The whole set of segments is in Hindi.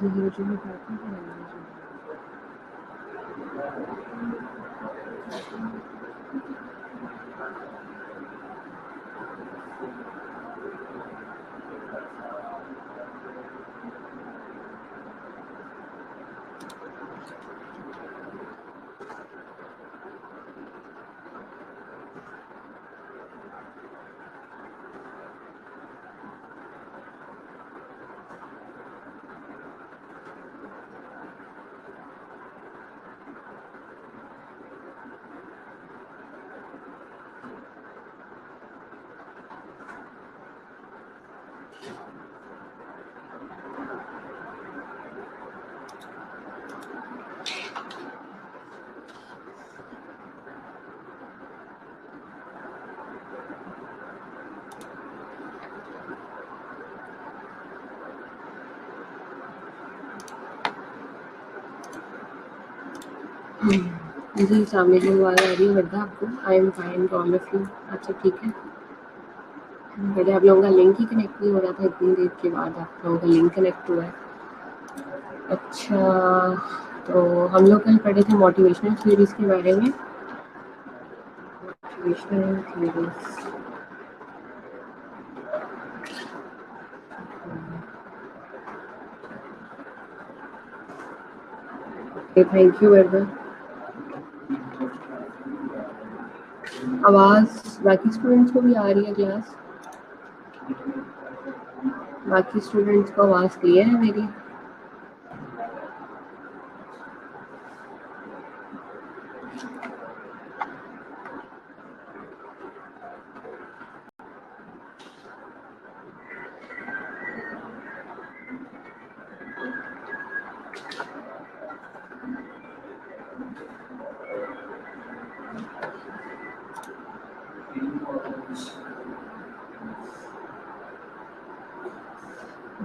मुझे भी बात नहीं करनी है। जी, सामने की आवाज़ आ रही है वर्दा आपको? I am fine to all of you. अच्छा ठीक है। पहले आप लोगों का लिंक ही कनेक्ट नहीं हो रहा था, इतनी देर के बाद आप लोगों का लिंक कनेक्ट हुआ है। अच्छा, तो हम लोग कल पढ़े थे मोटिवेशनल थ्योरीज के बारे में। मोटिवेशनल थ्योरीज, थैंक यू वर्दा। आवाज़ बाकी स्टूडेंट्स को भी आ रही है क्लास? बाकी स्टूडेंट्स को आवाज़ क्लियर है मेरी?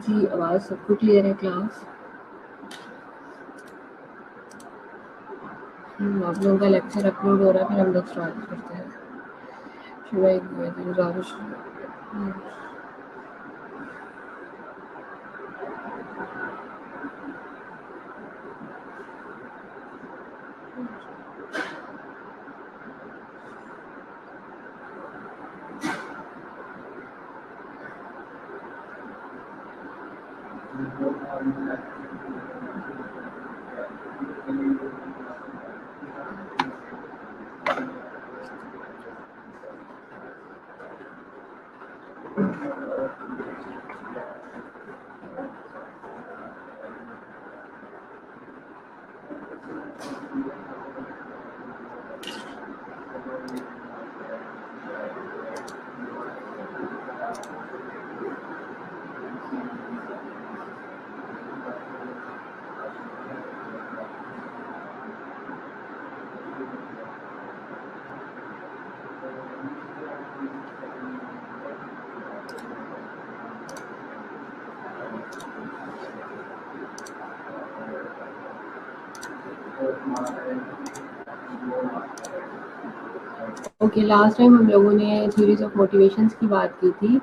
जी, आवाज़ सबको क्लियर है क्लास? आप लोगों का लेक्चर अपलोड हो रहा है, फिर हम लोग स्टार्ट करते हैं। Should I go ahead and Ravish? Okay, last time हम लोगों ने थ्योरीज ऑफ मोटिवेशंस की बात की थी।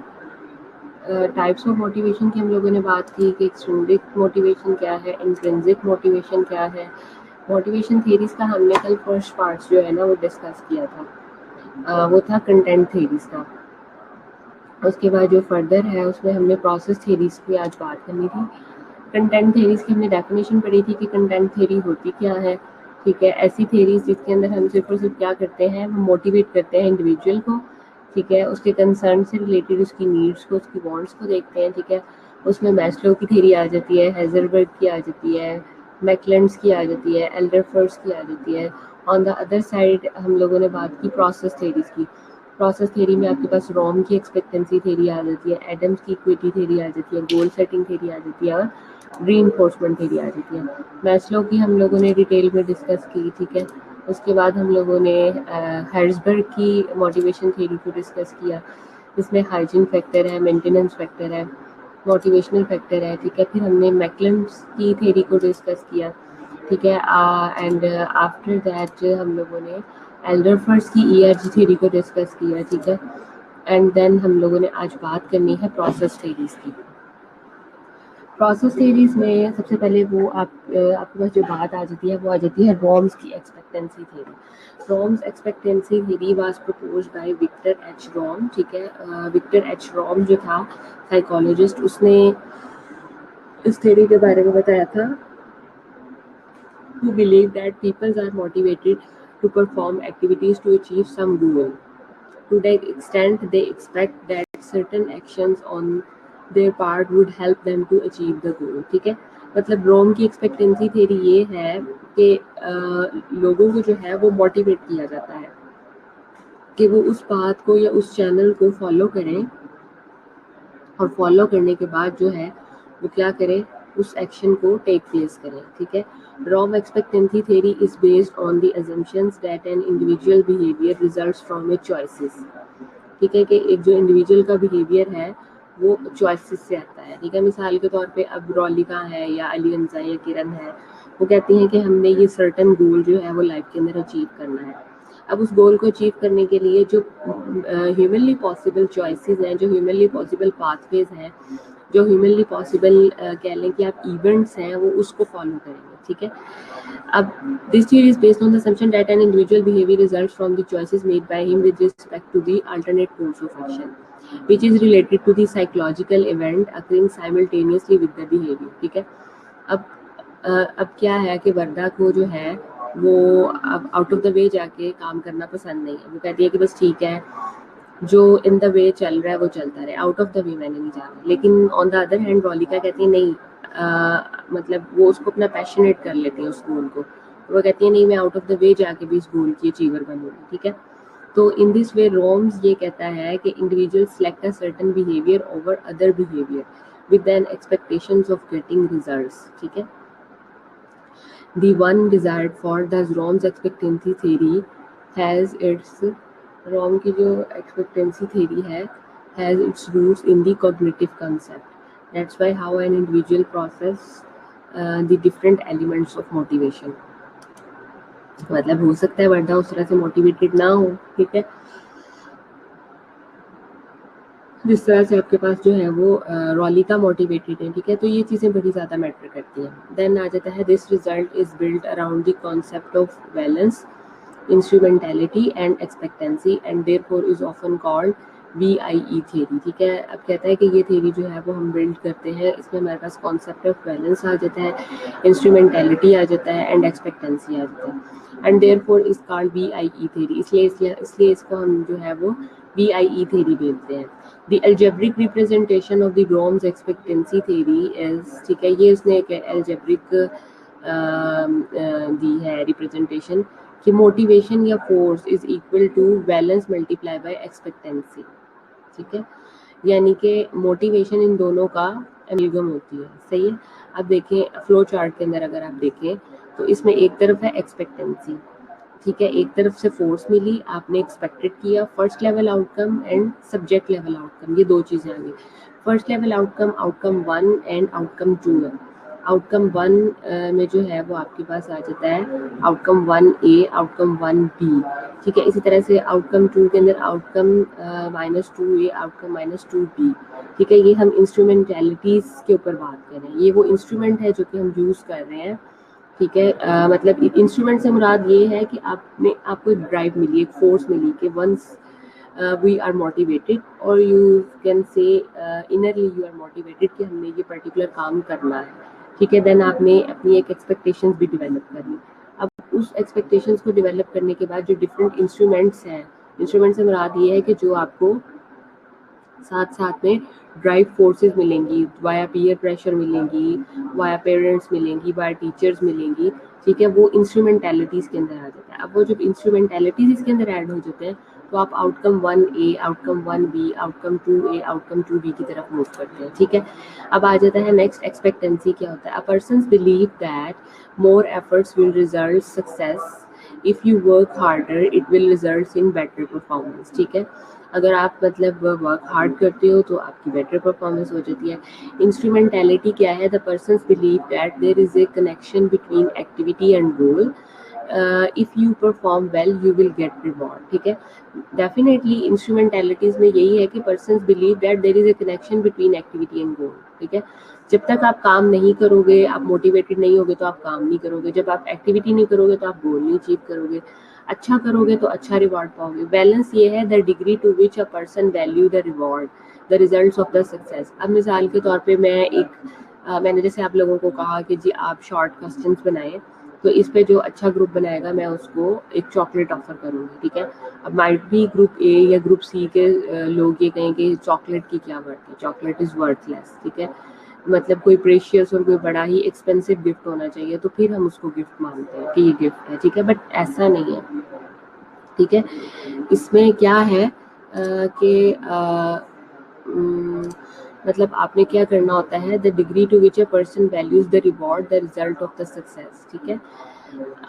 टाइप्स ऑफ मोटिवेशन की हम लोगों ने बात की कि एक्सट्रिंसिक मोटिवेशन क्या है, इंट्रिंसिक मोटिवेशन क्या है। मोटिवेशन थ्योरीज का हमने कल फर्स्ट पार्ट्स जो है ना वो डिस्कस किया था। वो था कंटेंट थ्योरीज का। उसके बाद जो फर्दर है उसमें हमने प्रोसेस थेरीज की आज बात करनी थी। कंटेंट थेरीज की हमने डेफिनेशन पढ़ी थी कि कंटेंट थेरी होती क्या है। ठीक है, ऐसी थेरीज जिसके अंदर हम सिर्फ और सिर्फ क्या करते हैं, हम मोटिवेट करते हैं इंडिविजुअल को। ठीक है, उसके कंसर्न से रिलेटेड उसकी नीड्स को, उसकी वांट्स को देखते हैं। ठीक है, उसमें मैस्लो की थेरी आ जाती है, हेजलबर्ग की आ जाती है, मैकलेंड्स की आ जाती है, एल्डरफर्स की आ जाती है। ऑन द अदर साइड हम लोगों ने बात की प्रोसेस थेरीज की। प्रोसेस थेरी में आपके पास रोम की एक्सपेक्टेंसी थेरी आ जाती है, एडम्स की इक्विटी थेरी आ जाती है, गोल सेटिंग थेरी आ जाती है और रीइंफोर्समेंट थेरी आ जाती है। मैस्लो की हम लोगों ने डिटेल में डिस्कस की। ठीक है, उसके बाद हम लोगों ने हेर्जबर्ग की मोटिवेशन थेरी को डिस्कस किया। इसमें हाइजीन फैक्टर है, मेंटेनेंस फैक्टर है, मोटिवेशनल फैक्टर है। ठीक है, फिर हमने मैकलेंड्स की थेरी को डिस्कस किया। ठीक है, एंड आफ्टर दैट हम लोगों ने एल्डरफर्स की ईआरजी थ्योरी को डिस्कस किया। ठीक है, एंड देन हम लोगों ने आज बात करनी है प्रोसेस थ्योरीज की। प्रोसेस थ्योरीज में सबसे पहले वो आपके पास जो बात आ जाती है वो आ जाती है रॉम्स की expectancy theory. Vroom's expectancy theory was proposed by Victor H Vroom. ठीक है, विक्टर एच रॉम जो था साइकोलॉजिस्ट, उसने इस थ्योरी के बारे में बताया था who believe that people are motivated to perform activities to achieve some goal. To that extent, they expect that certain actions on their part would help them to achieve the goal. ठीक है, मतलब रोम की एक्सपेक्टेंसी थ्योरी ये है कि लोगों को जो है वो मोटिवेट किया जाता है कि वो उस बात को या उस चैनल को फॉलो करें, और फॉलो करने के बाद जो है वो क्या करें, उस एक्शन को टेक प्लेस करें। ठीक है, ROM expectancy theory is based on the assumptions that an individual behaviour results from its choices. ठीक है, कि एक जो इंडिविजुअल का बिहेवियर है वो चॉइसेस से आता है। ठीक है, मिसाल के तौर पे अब रॉलिका है या अलीगंजा या किरण है, वो कहती हैं कि हमने ये सर्टन गोल जो है वो लाइफ के अंदर अचीव करना है। अब उस गोल को अचीव करने के लिए जो ह्यूमनली पॉसिबल चॉइसेस हैं, जो ह्यूमनली पॉसिबल पाथवेज हैं, जो ह्यूमनली पॉसिबल कह लें कि आप इवेंट्स हैं, वो उसको फॉलो करेंगे। ठीक है, अब this theory is based on the assumption that an individual behavior results from the choices made by him with respect to the alternate course of action, which is related to the psychological event occurring simultaneously with the behavior. ठीक है, अब क्या है कि वर्दा को जो है वो अब आउट ऑफ द वे जाके काम करना पसंद नहीं है। वो कहती है कि बस ठीक है, जो इन द वे चल रहा है वो चलता रहे, आउट ऑफ द वे मैंने नहीं जाना। लेकिन ऑन द अदर हैंड रॉलिका कहती है नहीं, मतलब वो उसको अपना पैशनेट कर लेती है उस गोल को। वो कहती है नहीं, मैं आउट ऑफ द वे जाके भी इस गोल की अचीवर बनूंगी। ठीक है, तो इन दिस वे रोम्स ये कहता है कि individual select a certain behaviour over other behaviour with an expectations of getting results. ठीक है, the one desired for the Rom's expectancy theory has its Rom की जो expectancy theory है has its roots in the cognitive concept. That's why how an individual process the different elements of motivation. मतलब हो सकता है वर्दा उस तरह से मोटिवेटेड ना हो। ठीक है, जिस तरह से आपके पास जो है वो रॉलिका मोटिवेटेड है। ठीक है, तो ये चीज़ें बड़ी ज़्यादा मैटर करती हैं। देन आ जाता है this result is build around the concept of balance, instrumentality and expectancy and therefore is often called VIE theory. ठीक है, अब कहता है कि ये थ्योरी जो है वो हम बिल्ड करते हैं, इसमें हमारे पास कॉन्सेप्ट ऑफ बैलेंस आ जाता है, इंस्ट्रूमेंटलिटी आ जाता है एंड एक्सपेक्टेंसी आ जाता है, and therefore is called VIE theory. इसलिए इसको हम जो है वो VIE थ्योरी बोलते हैं। The algebraic representation of the Rom's expectancy theory is, ठीक है, ये उसने एक algebraic दी है रिप्रेजेंटेशन कि मोटिवेशन या force is equal to balance multiply by expectancy. ठीक है, यानी कि मोटिवेशन इन दोनों का एमलगम होती है। सही है, अब देखें फ्लो चार्ट के अंदर अगर आप देखें तो इसमें एक तरफ है एक्सपेक्टेंसी। ठीक है, एक तरफ से फोर्स मिली, आपने एक्सपेक्टेड किया, first level outcome and subject level outcome, ये दो चीज़ें आ गई। First level outcome outcome 1 and outcome 2 है। आउटकम 1 में जो है वो आपके पास आ जाता है आउटकम 1A, आउटकम 1B। ठीक है, इसी तरह से आउटकम 2 के अंदर आउटकम -2A, आउटकम -2B। ठीक है, ये हम इंस्ट्रूमेंटलिटीज़ के ऊपर बात कर रहे हैं। ये वो इंस्ट्रूमेंट है जो कि हम यूज़ कर रहे हैं। ठीक है, मतलब इंस्ट्रूमेंट से मुराद ये है कि आपको एक ड्राइव मिली, एक फोर्स मिली कि वंस वी आर मोटिवेटेड, और you can say innerly you are motivated कि हमने ये पर्टिकुलर काम करना है, ठीक है। देन आपने अपनी एक एक्सपेक्टेशंस भी डेवलप करनी। अब उस एक्सपेक्टेशंस को डेवलप करने के बाद जो डिफरेंट इंस्ट्रूमेंट्स हैं, इंस्ट्रूमेंट से मुराद ये है कि जो आपको साथ साथ में ड्राइव फोर्सेस मिलेंगी, वाया पीयर प्रेशर मिलेंगी, वाया पेरेंट्स मिलेंगी, वाया टीचर्स मिलेंगी, ठीक है, वो इंस्ट्रूमेंटैलिटीज़ के अंदर आ जाता है। अब वो जब इंस्ट्रूमेंटैलिटीज़ इसके अंदर ऐड हो जाते हैं तो आप outcome 1A, outcome 1B, outcome 2A, outcome 2B की तरफ मूव करते हैं, ठीक है। अब आ जाता है नेक्स्ट, एक्सपेक्टेंसी क्या होता है। A persons believe that more efforts will result success, if you work harder it will result in better performance, ठीक है। अगर आप मतलब वर्क हार्ड करते हो तो आपकी बेटर परफॉर्मेंस हो जाती है। इंस्ट्रूमेंटैलिटी क्या है, the persons believe that there is a connection between activity and goal, if you perform well you will get reward, ठीक है। डेफिनेटली इंस्ट्रूमेंटैलिटीज में यही है कि persons believe that there is a connection between activity and goal, ठीक है। जब तक आप काम नहीं करोगे, आप मोटिवेटेड नहीं होगे तो आप काम नहीं करोगे, जब आप एक्टिविटी नहीं करोगे तो आप गोल नहीं अचीव करोगे। अच्छा करोगे तो अच्छा रिवॉर्ड पाओगे। बैलेंस ये है, the degree to which a person value the reward the results of the success. अब मिसाल के तौर पे मैंने जैसे आप लोगों को कहा कि जी आप शॉर्ट क्वेश्चंस बनाएं, तो इस पे जो अच्छा ग्रुप बनाएगा मैं उसको एक चॉकलेट ऑफर करूँगी, ठीक है। अब माइट भी ग्रुप ए या ग्रुप सी के लोग ये कहें कि चॉकलेट की क्या वर्थ है, चॉकलेट इज़ वर्थलेस, ठीक है। मतलब कोई प्रेशियस और कोई बड़ा ही एक्सपेंसिव गिफ्ट होना चाहिए, तो फिर हम उसको गिफ्ट मानते हैं कि ये गिफ्ट है, ठीक है। बट ऐसा नहीं है, ठीक है। इसमें क्या है कि मतलब आपने क्या करना होता है, the degree to which a person values the reward the result of the success, ठीक है।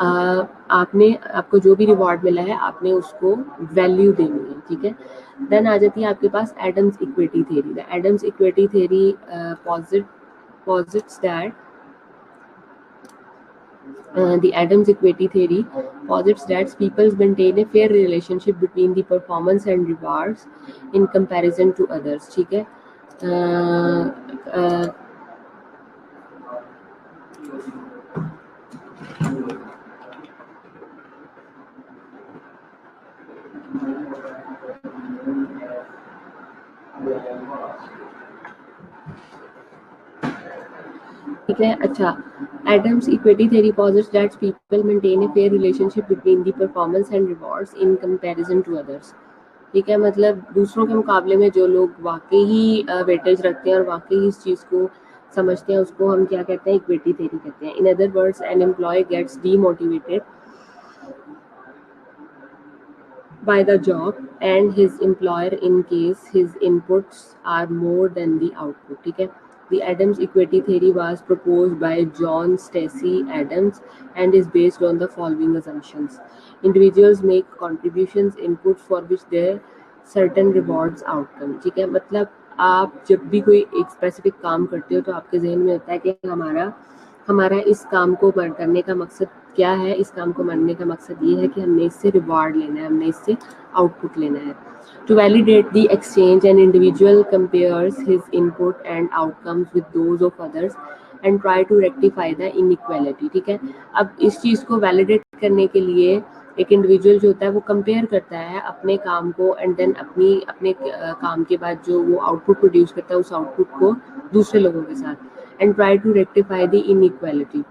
आपको जो भी रिवॉर्ड मिला है आपने उसको वैल्यू देनी है, ठीक है। देन आ जाती है आपके पास Adams equity theory. The Adams equity theory posits that the Adams equity theory posits that people maintain a fair relationship between the performance and rewards in comparison to others, ठीक है। ठीक है, अच्छा, Adams equity theory posits that people maintain a fair relationship between the performance and rewards in comparison to others, ठीक है। मतलब दूसरों के मुकाबले में जो लोग वाकई ही वेटेज रखते हैं और वाकई इस चीज़ को समझते हैं, उसको हम क्या कहते हैं, इक्विटी थ्योरी कहते हैं। In other words, an employee gets demotivated by the job and his employer in case his inputs are more than the output, ठीक है। The Adams equity theory was proposed by John Stacey Adams and is based on the following assumptions. Individuals make contributions, inputs for which there certain rewards outcome, ठीक है। मतलब आप जब भी कोई एक स्पेसिफिक काम करते हो तो आपके जहन में होता है कि हमारा इस काम को करने का मकसद क्या है। इस काम को करने का मकसद ये है कि हमने इससे रिवार्ड लेना है, हमने इससे आउटपुट लेना है। To validate the exchange an individual compares his input and outcomes with those of others and try to rectify the inequality, ठीक है। अब इस चीज़ को वैलिडेट करने के लिए एक इंडिविजुअल जो होता है वो कंपेयर करता है अपने काम को एंड देन अपने काम के बाद जो वो आउटपुट प्रोड्यूस करता है उस आउटपुट को दूसरे लोगों के साथ and try to rectify the inequality,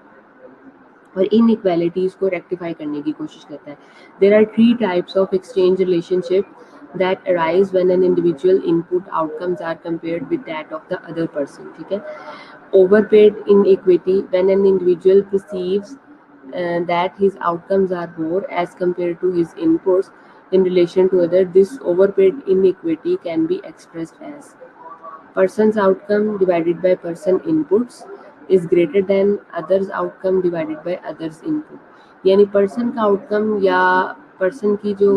और इनइक्वालिटीज को रेक्टिफाई करने की कोशिश करता है। There are 3 types of exchange relationship that arise when an individual input outcomes are compared with that of the other person, ठीक है। Overpaid inequity, when an individual perceives that his outcomes are more as compared to his inputs in relation to other. This overpaid inequity can be expressed as person's outcome divided by person inputs is greater than others outcome divided by others input, यानी पर्सन का आउटकम या पर्सन की जो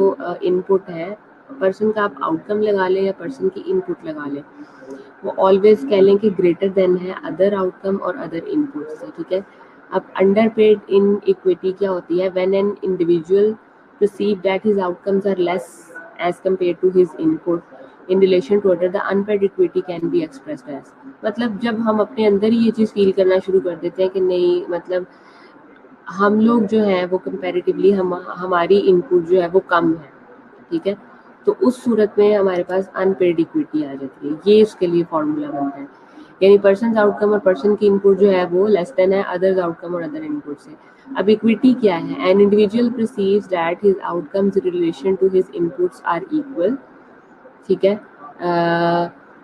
इनपुट है, पर्सन का आप आउटकम लगा लें या पर्सन की इनपुट लगा लें, वो ऑलवेज कह लें कि ग्रेटर देन है अदर आउटकम और अदर इनपुट से, ठीक है। अब अंडरपेड इन इक्विटी क्या होती है, when an individual perceive that his outcomes are less as compared to his input in relation to other, the unpaid equity can be expressed as, मतलब जब हम अपने अंदर ही ये चीज़ फील करना शुरू कर देते हैं कि नहीं, मतलब हम लोग जो है वो कंपैरेटिवली हमारी इनपुट जो है वो कम है, ठीक है, तो उस सूरत में हमारे पास अनपेड इक्विटी आ जाती है। ये उसके लिए फॉर्मूला बनता है, यानी पर्सन आउटकम और पर्सन की इनपुट जो है वो लेस देन है अदर्स आउटकम और अदर इनपुट से। अब इक्विटी क्या है? An individual perceives that his outcomes in relation to his inputs are equal, ठीक है,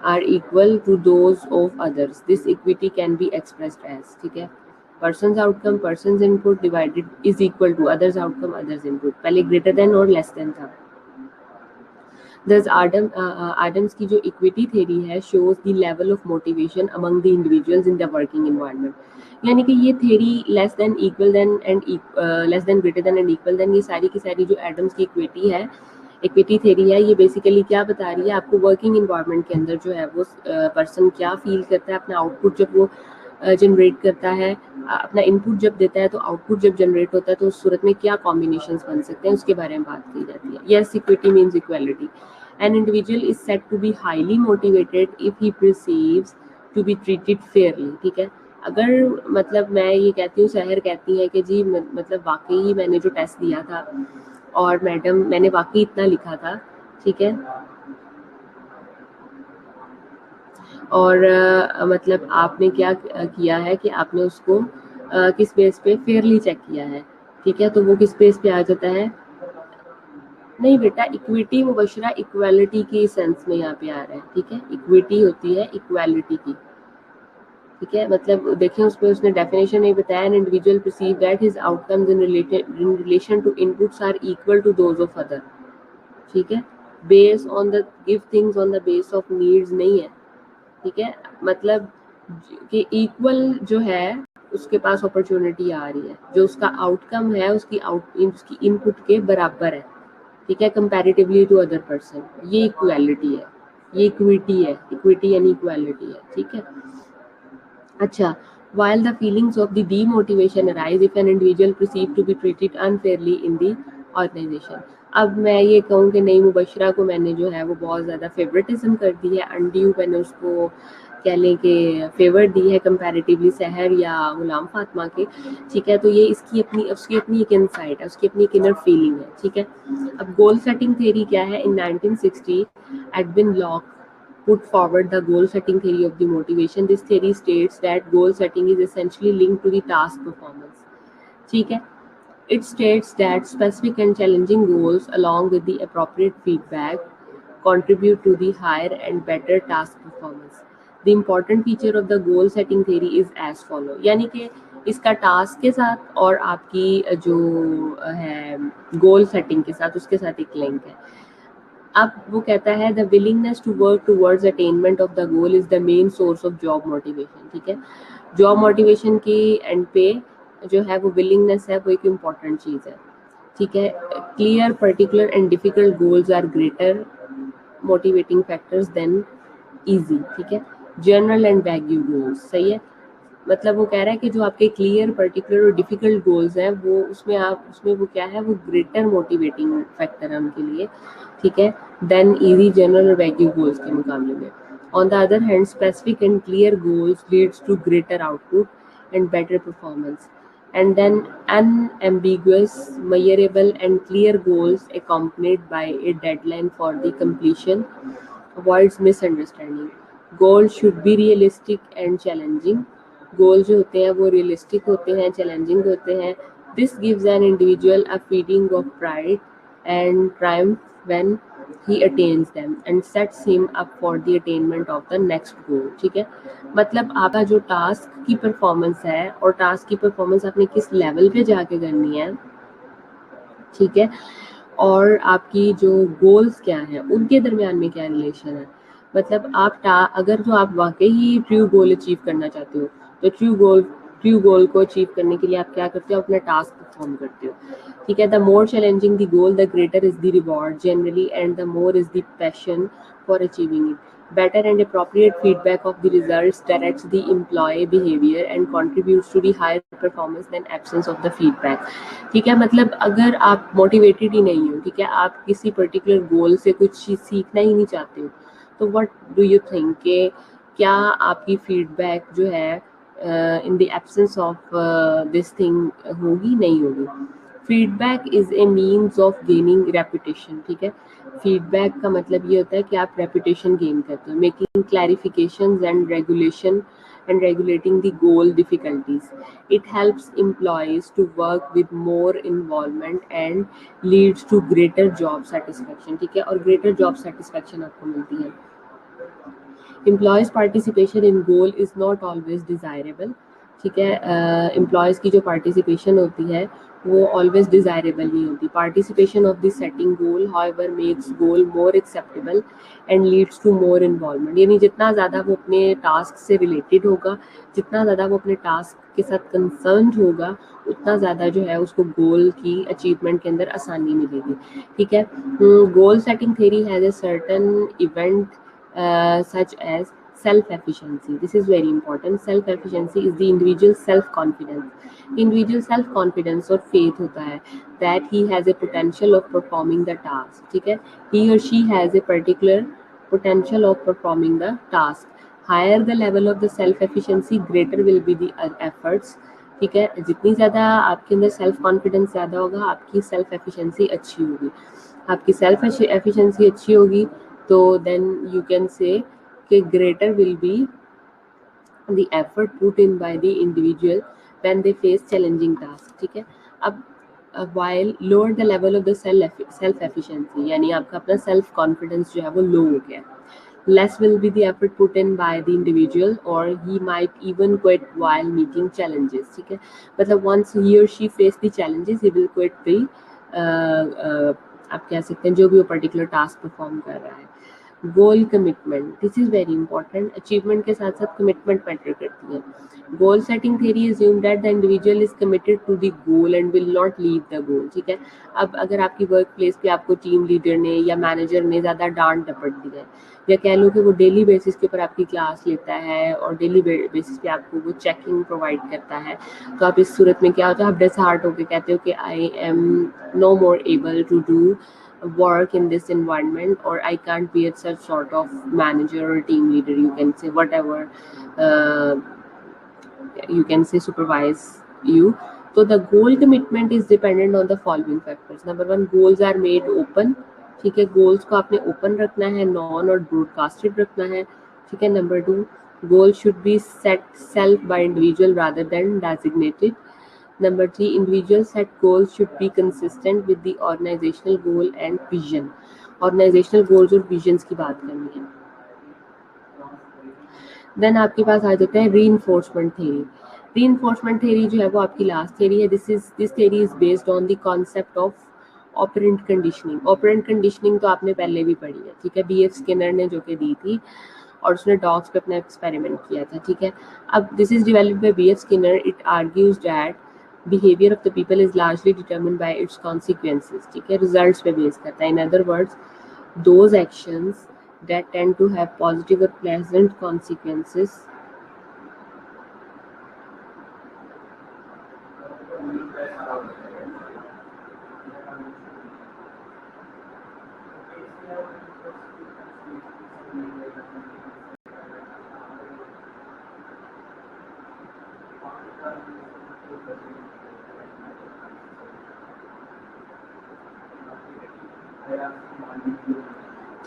are equal to those of others. This equity can be expressed as, ठीक है, person's outcome person's input divided is equal to others outcome others input. पहले ग्रेटर देन और लेस देन था। Thus, Adams की जो इक्विटी थ्योरी है shows the level of motivation among the individuals in the working environment. यानी कि ये theory less than equal than and less than greater than and equal than, ये सारी की सारी जो एडम्स की इक्विटी है, इक्विटी थ्योरी है, ये बेसिकली क्या बता रही है आपको, वर्किंग इन्वायरमेंट के अंदर जो है वो पर्सन क्या फील करता है, अपना आउटपुट जब वो जनरेट करता है, अपना इनपुट जब देता है तो आउटपुट जब जनरेट होता है, तो उस सूरत में क्या कॉम्बिनेशंस बन सकते हैं उसके बारे में बात की जाती है। Yes, equity means equality. An individual is said to be highly motivated if he perceives to be treated fairly, ठीक है। अगर मतलब मैं ये कहती हूँ, शहर कहती है कि जी मतलब वाकई ही मैंने जो टेस्ट दिया था और मैडम मैंने वाकई इतना लिखा था, ठीक है, और मतलब आपने क्या किया है कि आपने उसको किस बेस पे फेयरली चेक किया है, ठीक है, तो वो किस बेस पे आ जाता है? नहीं बेटा, इक्विटी मुबशरा इक्वालिटी की सेंस में यहाँ पे आ रहा है, ठीक है, इक्विटी होती है इक्वालिटी की, ठीक है, मतलब देखिए उसमें उसने डेफिनेशन नहीं बताया। An individual perceive that his outcomes in relation to inputs are equal to those of other, ठीक है, base on the give things on the base of needs नहीं है, ठीक है, मतलब कि इक्वल जो है उसके पास अपॉर्चुनिटी आ रही है, जो उसका आउटकम है उसकी उसकी इनपुट के बराबर है, ठीक है, कंपैरेटिवली टू अदर पर्सन, ये इक्वालिटी है, ये इक्विटी है, इक्विटी यानी इक्वालिटी है, ठीक है। अच्छा, while the feelings of the demotivation arise if an individual perceived to be treated unfairly in the organization। अब मैं ये कहूँ कि नई मुबशरा को मैंने जो है वो बहुत ज़्यादा फेवरेटिज्म कर दी है, अनड्यू मैंने उसको कह लें कि फेवर दी है कंपैरेटिवली सहर या गुलाम फातिमा के, ठीक है, तो ये इसकी अपनी उसकी अपनी एक इनसाइट है, उसकी अपनी एक इनर फीलिंग है, ठीक है। अब गोल सेटिंग थ्योरी क्या है? इन 1960 Edwin lock put forward the goal setting theory of the motivation. This theory states that goal setting is essentially linked to the task performance, ठीक है। It states that specific and challenging goals along with the appropriate feedback contribute to the higher and better task performance. The important feature of the goal setting theory is as follow, यानी कि इसका टास्क के साथ और आपकी जो है गोल सेटिंग के साथ उसके साथ एक लिंक है। अब वो कहता है the willingness to work towards attainment of the goal is the main source of job motivation, ठीक है, जॉब मोटिवेशन की एंड पे जो है वो विलिंगनेस है, वो एक इम्पॉर्टेंट चीज़ है, ठीक है। Clear particular and difficult goals are greater motivating factors than easy, ठीक है, जनरल एंड वैग्यू गोल्स, सही है, मतलब वो कह रहा है कि जो आपके क्लियर पर्टिकुलर और डिफिकल्ट गोल्स हैं वो उसमें वो क्या है, वो ग्रेटर मोटिवेटिंग फैक्टर है उनके लिए, ठीक है, देन इजी जनरल और वैग्यू गोल्स के मुकाबले में। On the other hand specific and clear goals leads to greater output and better performance, and then unambiguous, measurable and clear goals accompanied by a deadline for the completion avoids misunderstanding. Goals should be realistic and challenging. गोल जो होते हैं वो रियलिस्टिक होते हैं, चैलेंजिंग होते हैं। This gives an individual a feeling of pride and Triumph when he attains them and sets him up for the attainment of the next गोल, ठीक है, मतलब आपका जो टास्क की परफॉर्मेंस है और टास्क की परफॉर्मेंस आपने किस लेवल पे जाके करनी है, ठीक है, और आपकी जो गोल्स क्या हैं उनके दरमियान में क्या रिलेशन है, मतलब आप अगर जो आप वाकई ही ट्रू गोल अचीव करना चाहते हो तो ट्रू गोल को अचीव करने के लिए आप क्या करते हो, अपना टास्क परफॉर्म करते हो, ठीक है। The more challenging the goal the greater is the reward generally and the more is the passion for achieving it. Better and appropriate feedback of the results directs the employee behavior and contributes to the higher performance than absence of the feedback, ठीक है, मतलब अगर आप मोटिवेटेड ही नहीं हो, ठीक है, आप किसी पर्टिकुलर गोल से कुछ चीज़ सीखना ही नहीं चाहते हो, तो व्हाट डू यू थिंक कि क्या आपकी फीडबैक जो है in the absence of this thing होगी? नहीं होगी। Feedback is a means of gaining reputation, ठीक है। फीडबैक का मतलब ये होता है कि आप रेपुटेशन गेन करते हो, making clarifications and regulation and regulating the goal difficulties. It helps employees to work with more involvement and leads to greater job satisfaction, ठीक है, और greater job satisfaction आपको मिलती है। Employees participation in goal is not always desirable, ठीक है। एम्प्लॉयज़ की जो पार्टिसिपेशन होती है वो ऑलवेज डिज़ायरेबल नहीं होती। Participation of the setting goal however makes goal more acceptable and leads to more involvement, यानी जितना ज़्यादा वो अपने टास्क से रिलेटेड होगा, जितना ज़्यादा वो अपने टास्क के साथ कंसर्न होगा, उतना ज़्यादा जो है उसको गोल की अचीवमेंट के अंदर आसानी मिलेगी, ठीक है। Goal setting theory has a certain event such as self-efficiency. This is very important. Self-efficiency is the individual self-confidence. Individual self-confidence और faith होता है that he has a potential of performing the task, ठीक है। He or she has a particular potential of performing the task. Higher the level of the self-efficiency, greater will be the efforts, ठीक है। जितनी ज़्यादा आपके अंदर सेल्फ कॉन्फिडेंस ज़्यादा होगा, आपकी सेल्फ एफिशिएंसी अच्छी होगी। आपकी सेल्फ एफिशिएंसी अच्छी होगी तो then you can say कि greater will be the effort put in by the individual when they face challenging tasks, ठीक है। अब while lower the level of the self efficiency, यानी आपका अपना self confidence जो है वो low हो गया, less will be the effort put in by the individual or he might even quit while meeting challenges, ठीक है। मतलब once he or she face the challenges he will quit the आप कह सकते हैं जो भी वो पर्टिकुलर टास्क परफॉर्म कर रहा है। Goal commitment, this is very important. Achievement के साथ साथ कमिटमेंट मैटर करती है। Goal setting theory assume that the individual is committed to the goal and will not leave the goal, ठीक है। अब अगर आपकी वर्क प्लेस पे आपको टीम लीडर ने या मैनेजर ने ज़्यादा डांट डपट दी है, या कह लो कि वो डेली बेसिस के ऊपर आपकी क्लास लेता है और डेली बेसिस पे आपको वो चेकिंग प्रोवाइड करता है, तो आप इस सूरत में क्या होता है, आप डिसहार्ट होकर कहते हो कि I am no more able to do work in this environment or I can't be at such sort of manager or team leader, you can say whatever, you can say supervise you. So the goal commitment is dependent on the following factors. Number one, goals are made open, ठीक है, goals को आपने open रखना है, non और broadcasted रखना है, ठीक है। Number two, goals should be set self by individual rather than designated. Number three, individual set goals should be consistent with the organizational goal and vision. Organizational goals और visions की बात करनी है। देन आपके पास आ जाता है रीइंफोर्समेंट थ्योरी। रीइंफोर्समेंट थ्योरी जो है वो आपकी लास्ट थ्योरी है। This theory is based on the concept of operant conditioning. Operant conditioning तो आपने पहले भी पढ़ी है, ठीक है, बीएफ स्किनर ने जो कि दी थी और उसने डॉग्स पे अपना एक्सपेरिमेंट किया था, ठीक है। अब this is developed by BF Skinner. It argues that behavior of the people is largely determined by its consequences, ठीक है, results पे बेस करता है। In other words, those actions that tend to have positive or pleasant consequences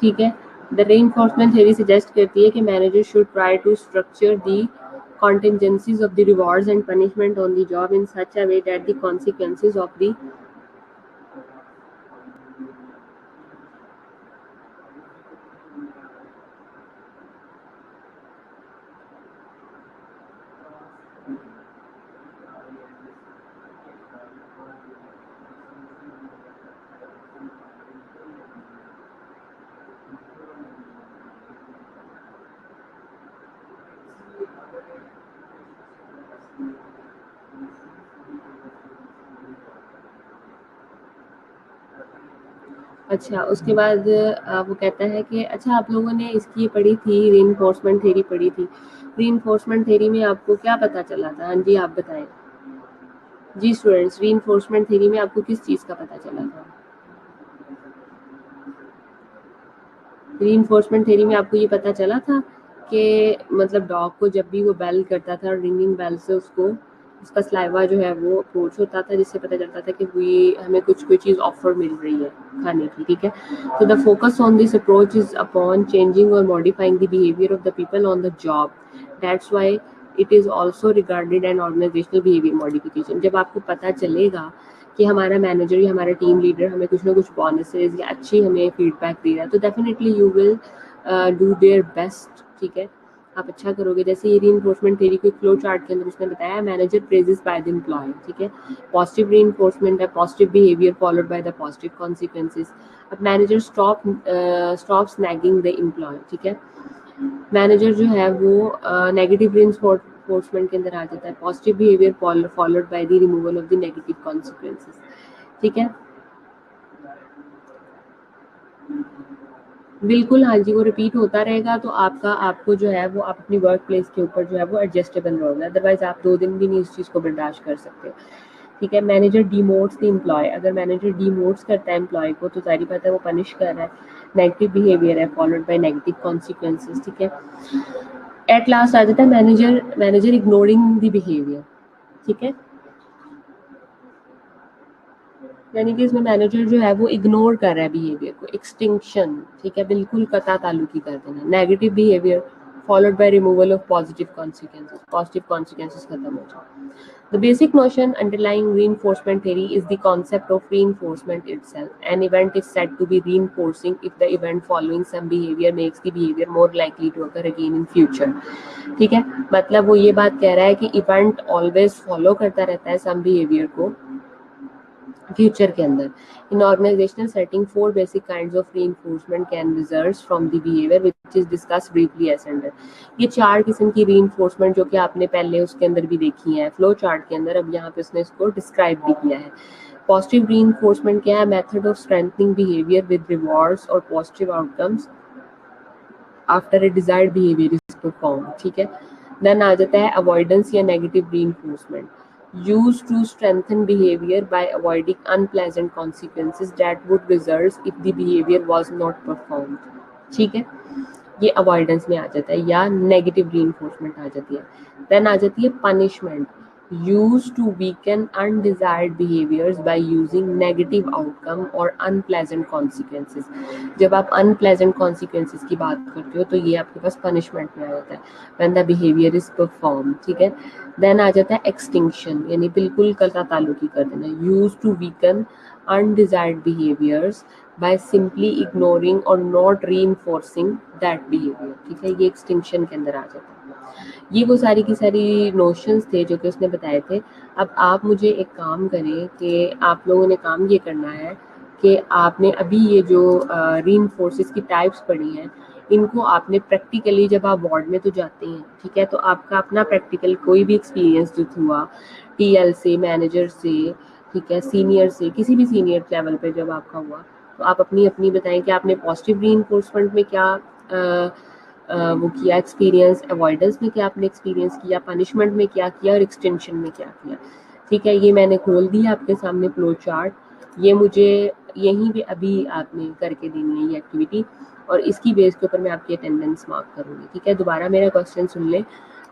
ठीक है। द रीइंफोर्समेंट थ्योरी सजेस्ट करती है कि manager should try to structure the contingencies of the rewards and punishment on the job in such a way that the consequences of the अच्छा, उसके बाद वो कहता है कि अच्छा आप लोगों ने इसकी पढ़ी थी, रीइंफोर्समेंट थ्योरी पढ़ी थी। रीइंफोर्समेंट थ्योरी में आपको क्या पता चला था? हाँ जी, आप बताएं। जी स्टूडेंट्स, रीइंफोर्समेंट थ्योरी में आपको किस चीज़ का पता चला था? रीइंफोर्समेंट थ्योरी में आपको ये पता चला था कि मतलब डॉग को जब भी वो बेल करता था, रिंगिंग बेल से उसको उसका सलाइवा जो है वो अप्रोच होता था, जिससे पता चलता था कि ये हमें कुछ कोई चीज़ ऑफर मिल रही है खाने की, ठीक है। तो the focus on this approach is upon changing और modifying the behaviour of the people on the job. That's why it is also regarded an organisational behaviour modification. जब आपको पता चलेगा कि हमारा मैनेजर या हमारा टीम लीडर हमें कुछ ना कुछ बोनसेस या अच्छी हमें फीडबैक दे रहा है, तो definitely you will do their best, ठीक है, आप अच्छा करोगे। जैसे ये रीइंफोर्समेंट थ्योरी को फ्लो चार्ट के अंदर उसने बताया, manager praises by the employee, ठीक है। पॉजिटिव रीइंफोर्समेंट है, positive behaviour followed by the positive consequences. अब manager stop snagging the employee, ठीक है। मैनेजर जो है वो नेगेटिव रीइंफोर्समेंट के अंदर आ जाता है, positive behaviour followed by the removal of the negative consequences, ठीक है। बिल्कुल, हाँ जी, वो रिपीट होता रहेगा तो आपको जो है वो आप अपनी वर्क प्लेस के ऊपर जो है वो एडजस्टेबल रहोगे, अदरवाइज आप 2 दिन भी नहीं इस चीज़ को बर्दाश्त कर सकते, ठीक है। मैनेजर डिमोट्स द एम्प्लॉय, अगर मैनेजर डिमोट्स करता है एम्प्लॉय को तो ज़ाहिर बात है वो पनिश कर रहा है, नेगेटिव बिहेवियर है फॉलोड बाय नेगेटिव कॉन्सिक्वेंसेस, ठीक है। एट लास्ट आ जाता है मैनेजर इग्नोरिंग द बिहेवियर, ठीक है। यानी कि इसमें मैनेजर जो है वो इग्नोर कर रहा है बिहेवियर को, एक्सटिंक्शन, ठीक है, बिल्कुल कता ताल्लुकी कर देना, negative behaviour followed bye removal of positive consequences खत्म हो जाए। The basic notion underlying reinforcement theory is the concept of reinforcement itself. An event is said to be reinforcing if the event following some behavior makes the behavior more likely to occur again in future. ठीक है, मतलब वो ये बात कह रहा है कि इवेंट ऑलवेज फॉलो करता रहता है सम बिहेवियर को फ्यूचर के अंदर। In organisational setting 4 basic kinds of reinforcement can result from the behaviour which is discussed briefly as under. ये 4 किस्म की रीइंफोर्समेंट जो कि आपने पहले उसके अंदर भी देखी है फ्लो चार्ट के अंदर, अब यहाँ पे उसने इसको डिस्क्राइब भी किया है। पॉजिटिव रीइंफोर्समेंट क्या है? Method of strengthening behaviour with rewards और positive outcomes after a desired behaviour is perform, ठीक है। देन आ जाता है अवॉइडेंस या negative reinforcement, used to strengthen behavior by avoiding unpleasant consequences that would result if the behavior was not performed, ठीक है। ये अवॉइडेंस में आ जाता है या नेगेटिव रीइंफोर्समेंट आ जाती है। देन आ जाती है punishment, used to weaken undesired behaviors by using negative outcome और unpleasant consequences। जब आप unpleasant consequences की बात करते हो तो ये आपके पास पनिशमेंट में आ जाता है when the behavior is performed, ठीक है। देन आ जाता है एक्सटिंक्शन, यानी बिल्कुल कलता ताल्लुकी कर देना, used to weaken undesired behaviors by simply ignoring or not reinforcing that behavior, ठीक है। ये एक्सटिंक्शन के अंदर आ जाता है। ये वो सारी की सारी नोशंस थे जो कि उसने बताए थे। अब आप मुझे एक काम करें कि आप लोगों ने काम ये करना है कि आपने अभी ये जो रीइंफोर्सेस की टाइप्स पढ़ी हैं, इनको आपने प्रैक्टिकली जब आप वार्ड में तो जाते हैं, ठीक है, तो आपका अपना प्रैक्टिकल कोई भी एक्सपीरियंस जो हुआ टीएल से, मैनेजर से, ठीक है, सीनियर से, किसी भी सीनियर लेवल पे जब आपका हुआ, तो आप अपनी अपनी बताएं कि आपने पॉजिटिव रीइंफोर्समेंट में क्या वो किया एक्सपीरियंस, अवॉइडेंस में क्या आपने एक्सपीरियंस किया, पनिशमेंट में क्या किया और एक्सटेंशन में क्या किया, ठीक है। ये मैंने खोल दिया आपके सामने फ्लो चार्ट, ये मुझे यहीं पे अभी आपने करके देनी है ये एक्टिविटी, और इसकी बेस के ऊपर मैं आपकी अटेंडेंस मार्क करूँगी, ठीक है। दोबारा मेरा क्वेश्चन सुन लें।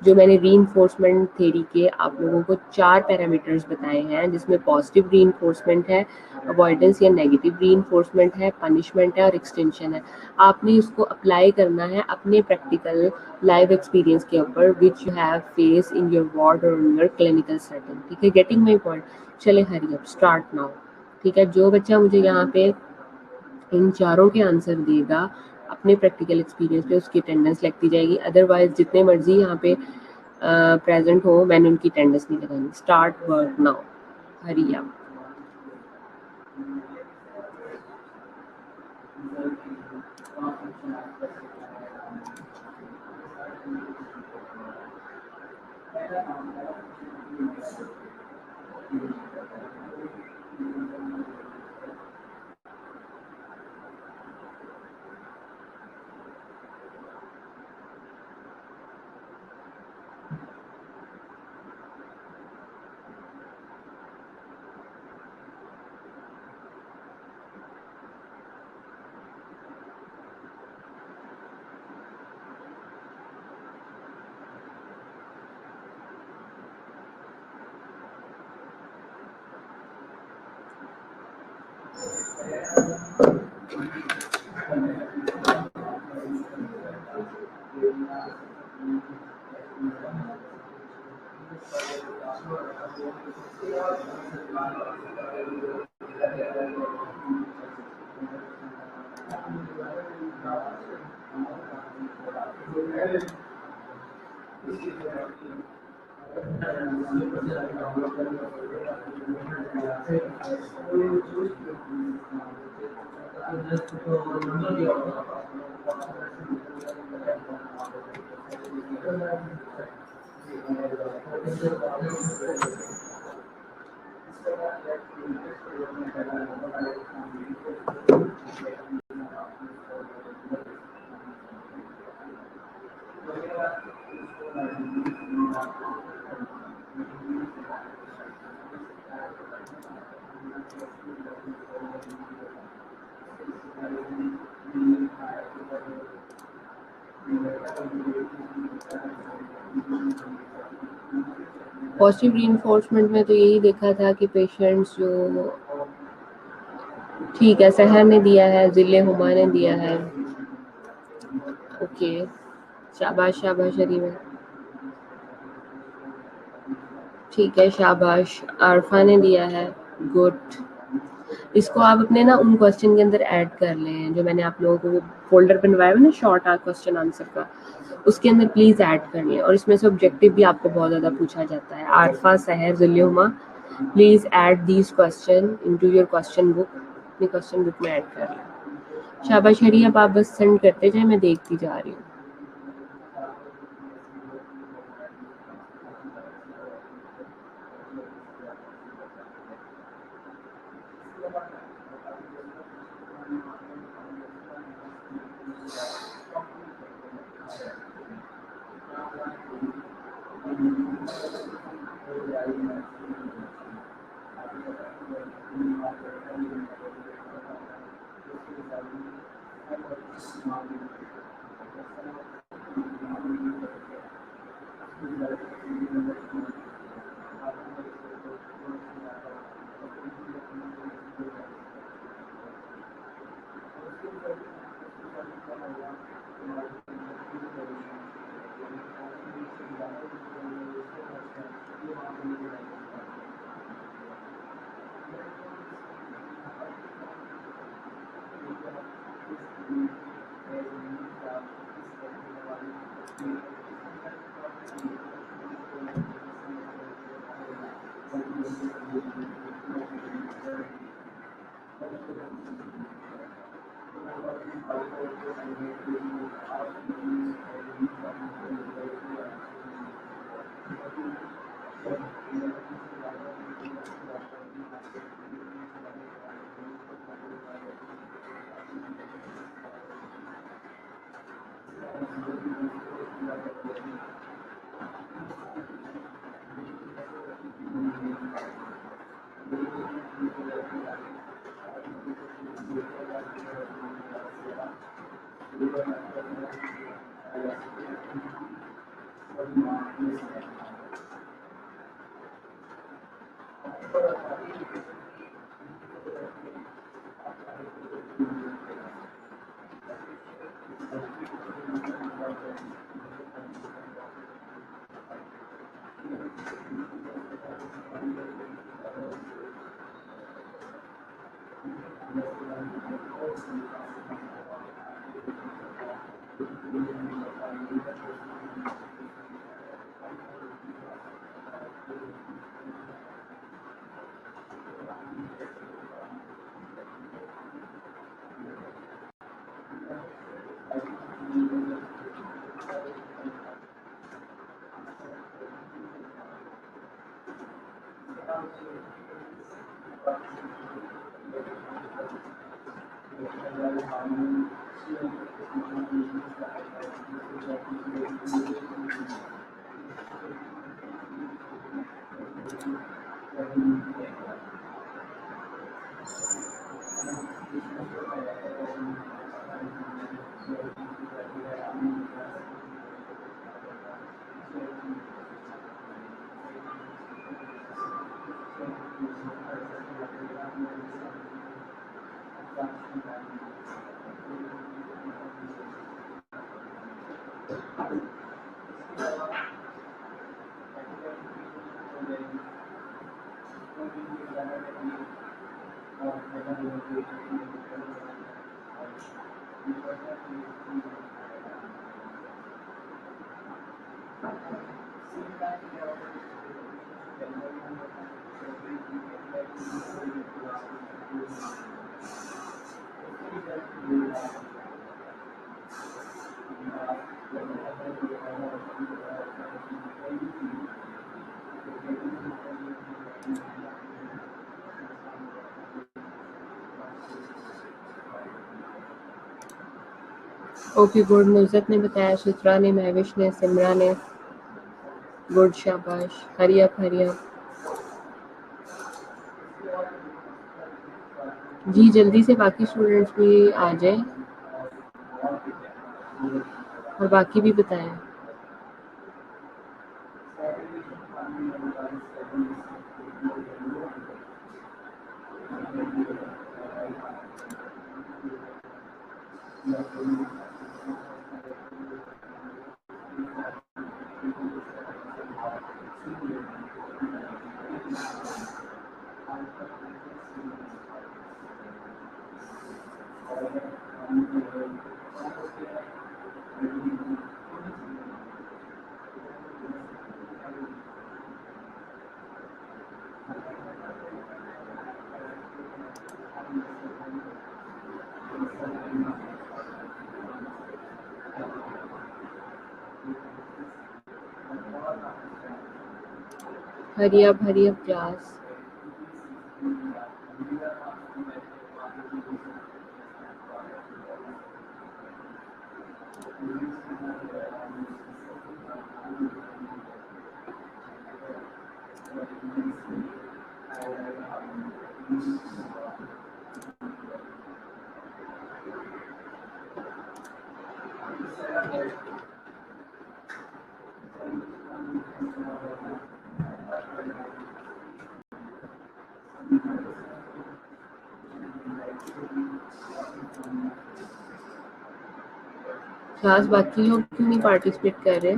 जो मैंने रीइंफोर्समेंट थ्योरी के आप लोगों को 4 पैरामीटर्स बताए हैं, जिसमें पॉजिटिव रीइंफोर्समेंट है, अवॉइडेंस या नेगेटिव रीइंफोर्समेंट है, पनिशमेंट है और एक्सटेंशन है। आपने इसको अप्लाई करना है अपने प्रैक्टिकल लाइव एक्सपीरियंस के ऊपर which you have face in your ward और इन योर क्लिनिकल सेटिंग, ठीक है। Getting my point? चले हरी अप, स्टार्ट नाउ, ठीक है। जो बच्चा मुझे यहाँ पे इन चारों के आंसर देगा अपने प्रैक्टिकल एक्सपीरियंस पे, उसकी अटेंडेंस लगती जाएगी, अदरवाइज जितने मर्जी यहाँ पे प्रेजेंट हो मैंने उनकी अटेंडेंस नहीं लगानी। Start work now, hurry up. Positive reinforcement में तो यही देखा था कि पेशेंट्स जो ठीक है, सहर ने दिया है, जिले हुमा ने दिया है, ओके, शाबाश शाबाश अरीबा, ठीक है, शाबाश, आरफा ने दिया है, गुड। इसको आप अपने ना उन क्वेश्चन के अंदर ऐड कर लें जो मैंने आप लोगों को वो फोल्डर बनवाया हुआ ना शॉर्ट क्वेश्चन आंसर का, उसके अंदर प्लीज ऐड कर लें। और इसमें से ऑब्जेक्टिव भी आपको बहुत ज़्यादा पूछा जाता है। Arfa, Sahar, Zilyuma, please add these question into your question book, अपनी क्वेश्चन बुक में ऐड कर लें। शाबाश हरी, अब आप बस सेंड करते जाए, मैं देखती जा रही हूँ। Okay good. नुसरत ने बताया, चित्रा ने, महविश ने, सिमरा ने। गुड, शाबाश। Hurry up hurry up. जी जल्दी से बाकी स्टूडेंट्स भी आ जाएं और बाकी भी बताएं। Hurry up class. क्लास बाकी लोग क्यों नहीं पार्टिसिपेट कर रहे?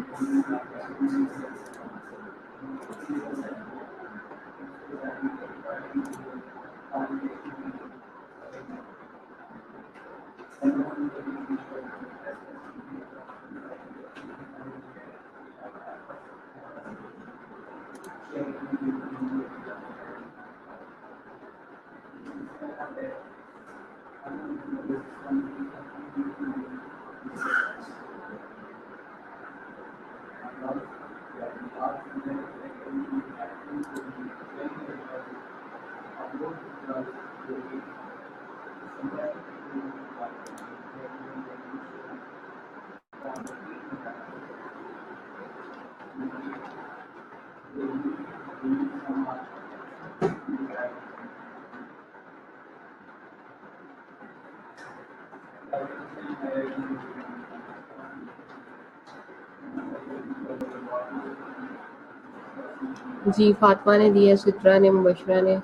जी फातिमा ने दिया, चित्रा ने, मुबशरा ने।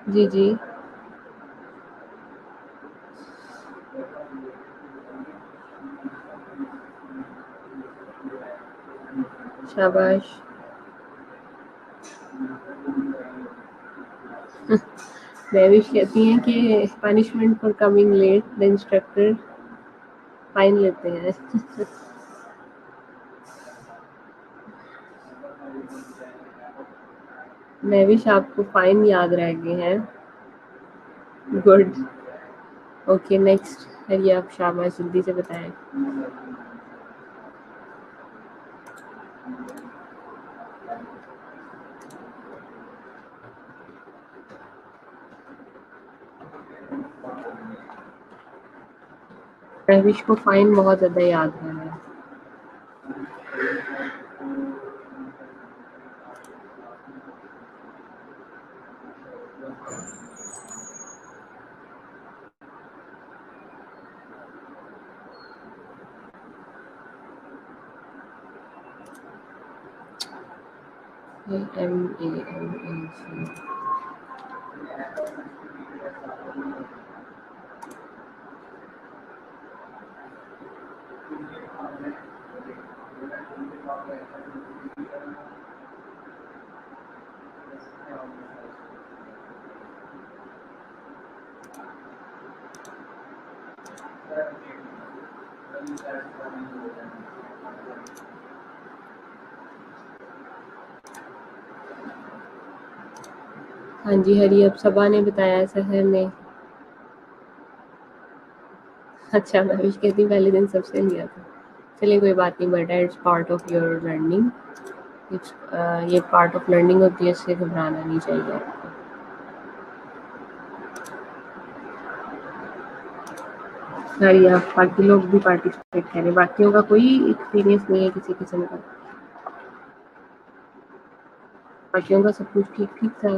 जी जी शाबाश। महविश कहती हैं कि punishment for coming let the instructor fine लेते हैं। महविश आपको फाइन याद रह गए हैं। गुड। Okay next. हरी आप, शाबाश, जल्दी से बताएं। महविश को फाइन बहुत ज्यादा याद है। AMAMAC। हाँ जी, हरी अब सबा ने बताया शहर में। अच्छा, मैं विश कहती पहले दिन सबसे लिया था। चलिए कोई बात नहीं बेटा, it's part of your learning. ये पार्ट ऑफ लर्निंग होती है, इससे घबराना नहीं चाहिए आपको। हरी आप बाकी लोग भी पार्टिसिपेट करें, बाकियों का कोई एक्सपीरियंस नहीं है किसी किस्म का? बाकियों का सब कुछ ठीक ठीक था?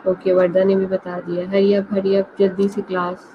ओके, वर्दा ने भी बता दिया। हरी अप जल्दी से क्लास।